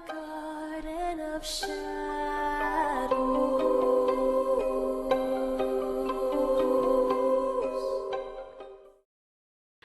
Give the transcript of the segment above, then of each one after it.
garden of shadows.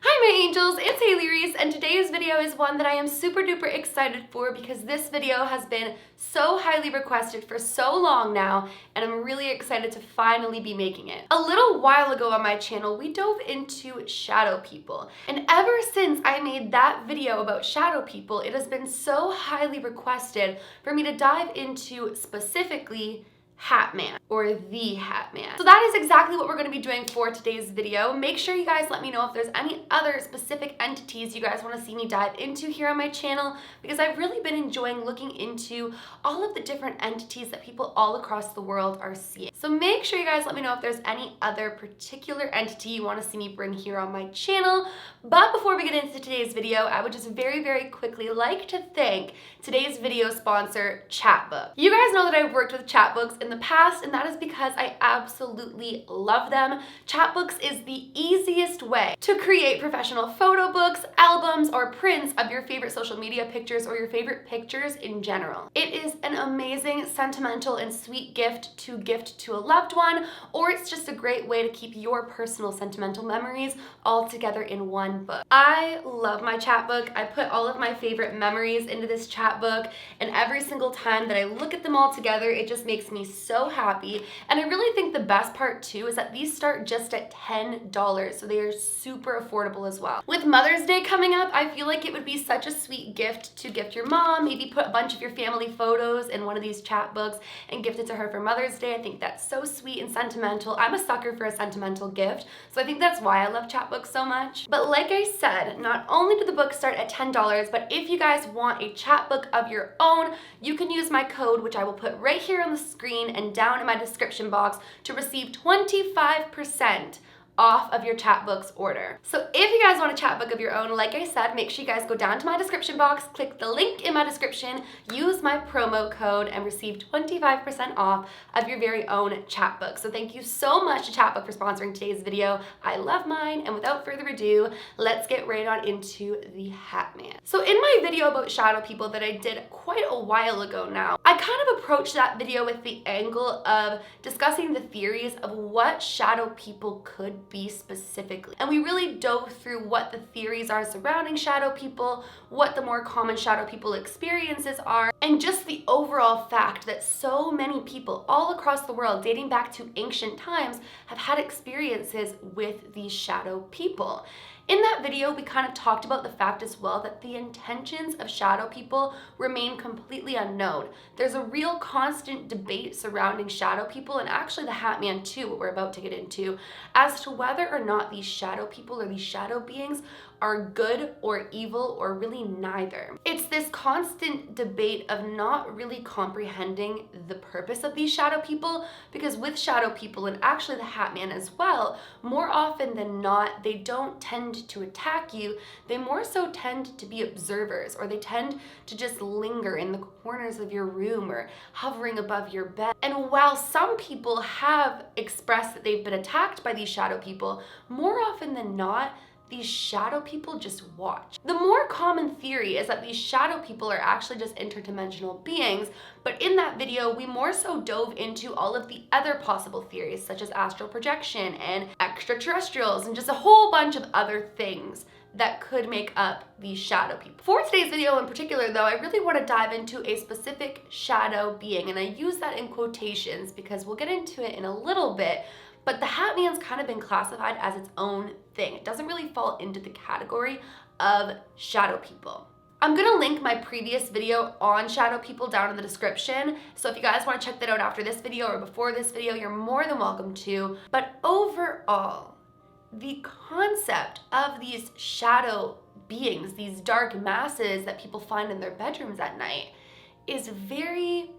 Hi my angels, it's Hailey Reese, and today's video is one that I am super duper excited for because this video has been so highly requested for so long now, and I'm really excited to finally be making it. A little while ago on my channel, we dove into shadow people, and ever since I made that video about shadow people, it has been so highly requested for me to dive into specifically Hat Man, or the Hat Man. So that is exactly what we're going to be doing for today's video. Make sure you guys let me know if there's any other specific entities you guys want to see me dive into here on my channel, because I've really been enjoying looking into all of the different entities that people all across the world are seeing. So make sure you guys let me know if there's any other particular entity you want to see me bring here on my channel. But before we get into today's video, I would just very quickly like to thank today's video sponsor, Chatbook. You guys know that I've worked with Chatbooks in the past, and that is because I absolutely love them. Chatbooks is the easiest way to create professional photo books, albums, or prints of your favorite social media pictures or your favorite pictures in general. It is an amazing, sentimental, and sweet gift to a loved one, or it's just a great way to keep your personal sentimental memories all together in one book. I love my Chatbook. I put all of my favorite memories into this Chatbook, and every single time that I look at them all together, it just makes me so happy. And I really think the best part too is that these start just at $10, so they are super affordable as well. With Mother's Day coming up, I feel like it would be such a sweet gift to gift your mom. Maybe put a bunch of your family photos in one of these Chatbooks and gift it to her for Mother's Day. I think that's so sweet and sentimental. I'm a sucker for a sentimental gift, so I think that's why I love Chatbooks so much. But like I said, not only do the books start at $10, but if you guys want a Chatbook of your own, you can use my code, which I will put right here on the screen and down in my description box, to receive 25% off of your Chatbooks order. So if you guys want a Chatbook of your own, like I said, make sure you guys go down to my description box, click the link in my description, use my promo code, and receive 25% off of your very own Chatbook. So thank you so much to Chatbook for sponsoring today's video. I love mine, and without further ado, let's get right on into the Hat Man. So in my video about shadow people that I did quite a while ago now, I kind of approached that video with the angle of discussing the theories of what shadow people could be specifically. And we really dove through what the theories are surrounding shadow people, what the more common shadow people experiences are, and just the overall fact that so many people all across the world, dating back to ancient times, have had experiences with these shadow people. In that video, we kind of talked about the fact as well that the intentions of shadow people remain completely unknown. There's a real constant debate surrounding shadow people, and actually the Hat Man too, what we're about to get into, as to whether or not these shadow people or these shadow beings are good or evil, or really neither. It's this constant debate of not really comprehending the purpose of these shadow people, because with shadow people, and actually the Hat Man as well, more often than not, they don't tend to attack you. They more so tend to be observers, or they tend to just linger in the corners of your room or hovering above your bed. And while some people have expressed that they've been attacked by these shadow people, more often than not, these shadow people just watch. The more common theory is that these shadow people are actually just interdimensional beings, but in that video, we more so dove into all of the other possible theories, such as astral projection and extraterrestrials, and just a whole bunch of other things that could make up these shadow people. For today's video in particular though, I really want to dive into a specific shadow being, and I use that in quotations because we'll get into it in a little bit. But the Hat Man's kind of been classified as its own thing. It doesn't really fall into the category of shadow people. I'm gonna link my previous video on shadow people down in the description, so if you guys want to check that out after this video or before this video, you're more than welcome to. But overall, the concept of these shadow beings, these dark masses that people find in their bedrooms at night, is very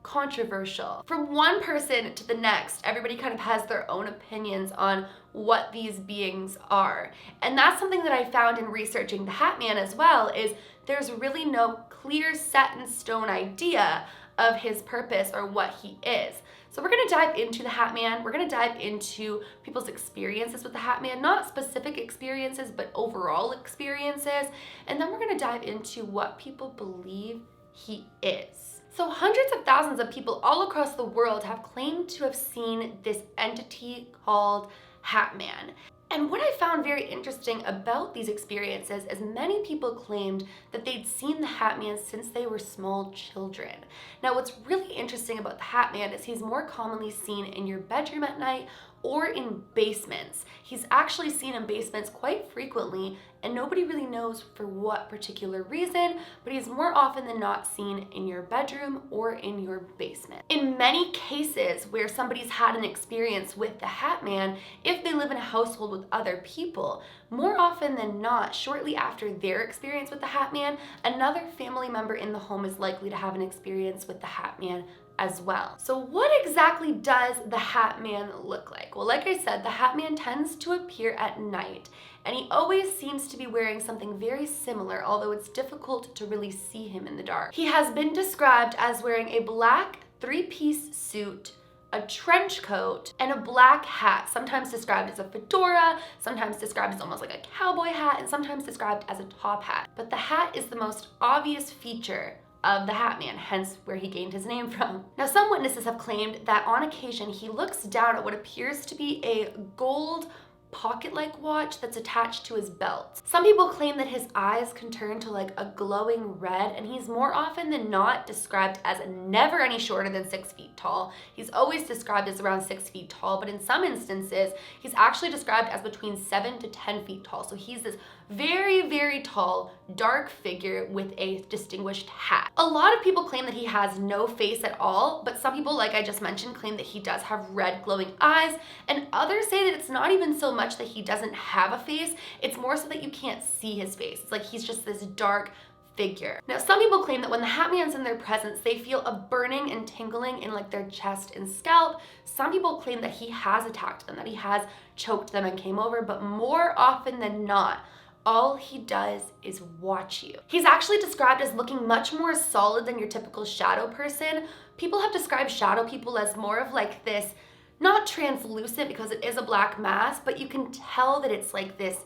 controversial. From one person to the next, everybody kind of has their own opinions on what these beings are. And that's something that I found in researching the Hat Man as well, is there's really no clear set in stone idea of his purpose or what he is. So we're gonna dive into the Hat Man. We're gonna dive into people's experiences with the Hat Man, not specific experiences, but overall experiences. And then we're gonna dive into what people believe he is. So hundreds of thousands of people all across the world have claimed to have seen this entity called Hat Man. And what I found very interesting about these experiences is many people claimed that they'd seen the Hat Man since they were small children. Now, what's really interesting about the Hat Man is he's more commonly seen in your bedroom at night or in basements. He's actually seen in basements quite frequently, and nobody really knows for what particular reason, but he's more often than not seen in your bedroom or in your basement. In many cases where somebody's had an experience with the Hat Man, if they live in a household with other people, more often than not, shortly after their experience with the Hat Man, another family member in the home is likely to have an experience with the Hat Man as well. So what exactly does the Hat Man look like? Well, like I said, the Hat Man tends to appear at night, and he always seems to be wearing something very similar, although it's difficult to really see him in the dark. He has been described as wearing a black three-piece suit, a trench coat, and a black hat, sometimes described as a fedora, sometimes described as almost like a cowboy hat, and sometimes described as a top hat. But the hat is the most obvious feature of the Hat Man, hence where he gained his name from. Now, some witnesses have claimed that on occasion he looks down at what appears to be a gold pocket-like watch that's attached to his belt. Some people claim that his eyes can turn to like a glowing red, and he's more often than not described as never any shorter than 6 feet tall. He's always described as around 6 feet tall, but in some instances, he's actually described as between 7 to 10 feet tall. So he's this very, very tall, dark figure with a distinguished hat. A lot of people claim that he has no face at all, but some people, like I just mentioned, claim that he does have red glowing eyes, and others say that it's not even so much that he doesn't have a face, it's more so that you can't see his face. It's like he's just this dark figure. Now, some people claim that when the Hat Man's in their presence, they feel a burning and tingling in like their chest and scalp. Some people claim that he has attacked them, that he has choked them and came over, but more often than not, all he does is watch you. He's actually described as looking much more solid than your typical shadow person. People have described shadow people as more of like this, not translucent because it is a black mass, but you can tell that it's like this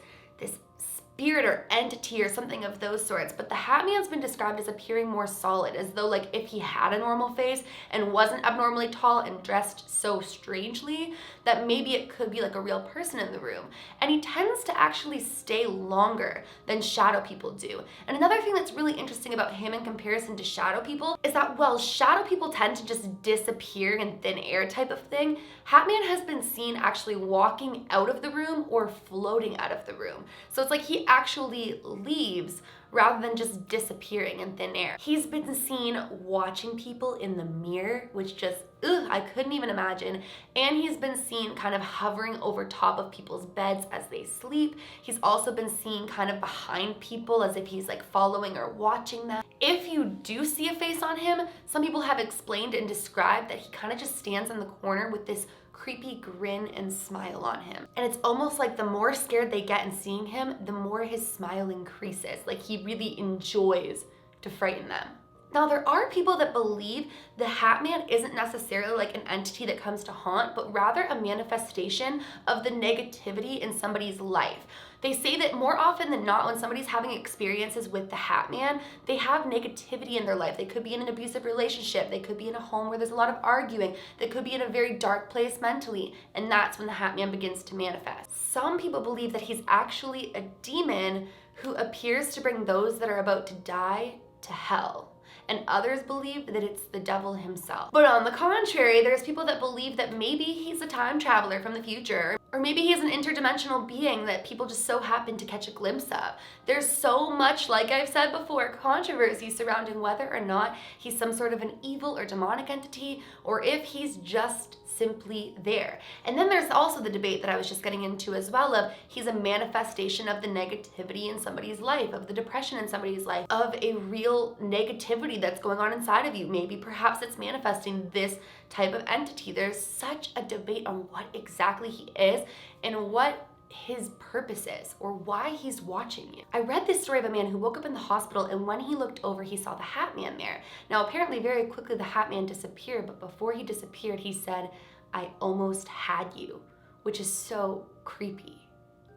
spirit or entity or something of those sorts. But the Hat Man's been described as appearing more solid, as though like if he had a normal face and wasn't abnormally tall and dressed so strangely, that maybe it could be like a real person in the room. And he tends to actually stay longer than shadow people do. And another thing that's really interesting about him in comparison to shadow people is that while shadow people tend to just disappear in thin air type of thing, Hat Man has been seen actually walking out of the room or floating out of the room. So it's like he actually leaves rather than just disappearing in thin air. He's been seen watching people in the mirror, which just, I couldn't even imagine. And he's been seen kind of hovering over top of people's beds as they sleep. He's also been seen kind of behind people as if he's like following or watching them. If you do see a face on him, some people have explained and described that he kind of just stands in the corner with this creepy grin and smile on him. And it's almost like the more scared they get in seeing him, the more his smile increases. Like he really enjoys to frighten them. Now, there are people that believe the Hat Man isn't necessarily like an entity that comes to haunt, but rather a manifestation of the negativity in somebody's life. They say that more often than not, when somebody's having experiences with the Hat Man, they have negativity in their life. They could be in an abusive relationship. They could be in a home where there's a lot of arguing. They could be in a very dark place mentally. And that's when the Hat Man begins to manifest. Some people believe that he's actually a demon who appears to bring those that are about to die to hell. And others believe that it's the devil himself. But on the contrary, there's people that believe that maybe he's a time traveler from the future, or maybe he's an interdimensional being that people just so happen to catch a glimpse of. There's so much, like I've said before, controversy surrounding whether or not he's some sort of an evil or demonic entity, or if he's just simply there. And then there's also the debate that I was just getting into as well of he's a manifestation of the negativity in somebody's life, of the depression in somebody's life, of a real negativity that's going on inside of you. Maybe perhaps it's manifesting this type of entity. There's such a debate on what exactly he is and what his purpose is or why he's watching you. I read this story of a man who woke up in the hospital, and when he looked over, he saw the Hat Man there. Now, apparently very quickly the Hat Man disappeared, but before he disappeared, he said, "I almost had you," which is so creepy.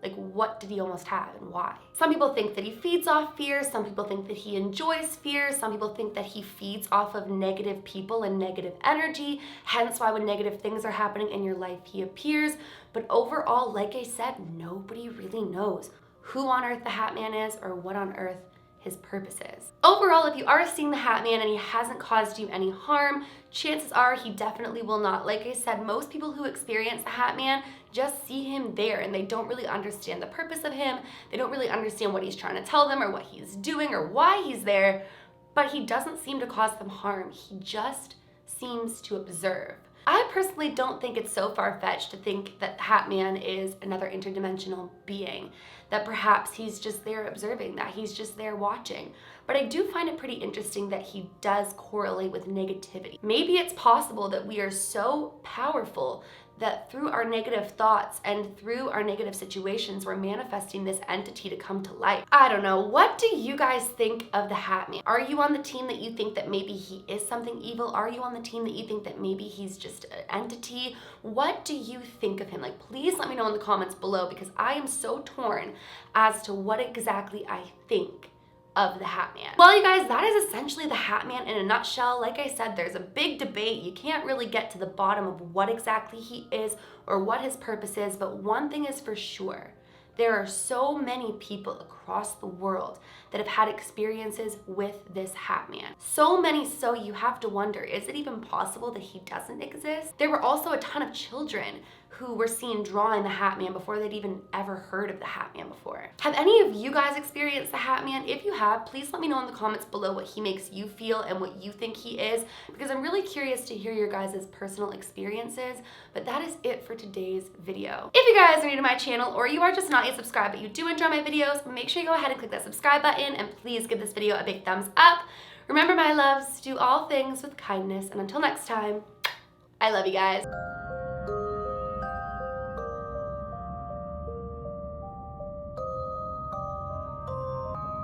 Like, what did he almost have and why? Some people think that he feeds off fear. Some people think that he enjoys fear. Some people think that he feeds off of negative people and negative energy. Hence why when negative things are happening in your life, he appears. But overall, like I said, nobody really knows who on earth the Hat Man is or what on earth his purpose is. Overall, if you are seeing the Hat Man and he hasn't caused you any harm, chances are he definitely will not. Like I said, most people who experience the Hat Man just see him there and they don't really understand the purpose of him. They don't really understand what he's trying to tell them or what he's doing or why he's there, but he doesn't seem to cause them harm. He just seems to observe. I personally don't think it's so far-fetched to think that the Hat Man is another interdimensional being, that perhaps he's just there observing, that he's just there watching. But I do find it pretty interesting that he does correlate with negativity. Maybe it's possible that we are so powerful that through our negative thoughts and through our negative situations, we're manifesting this entity to come to life. I don't know. What do you guys think of the Hat Man? Are you on the team that you think that maybe he is something evil? Are you on the team that you think that maybe he's just an entity? What do you think of him? Like, please let me know in the comments below, because I am so torn as to what exactly I think of the Hat Man. Well, you guys, that is essentially the Hat Man in a nutshell. Like I said, there's a big debate. You can't really get to the bottom of what exactly he is or what his purpose is, but one thing is for sure. There are so many people across the world that have had experiences with this Hat Man. So many so you have to wonder, is it even possible that he doesn't exist? There were also a ton of children who were seen drawing the Hat Man before they'd even ever heard of the Hat Man before. Have any of you guys experienced the Hat Man? If you have, please let me know in the comments below what he makes you feel and what you think he is, because I'm really curious to hear your guys' personal experiences. But that is it for today's video. If you guys are new to my channel or you are just not yet subscribed but you do enjoy my videos, make sure you go ahead and click that subscribe button and please give this video a big thumbs up. Remember, my loves, do all things with kindness, and until next time, I love you guys.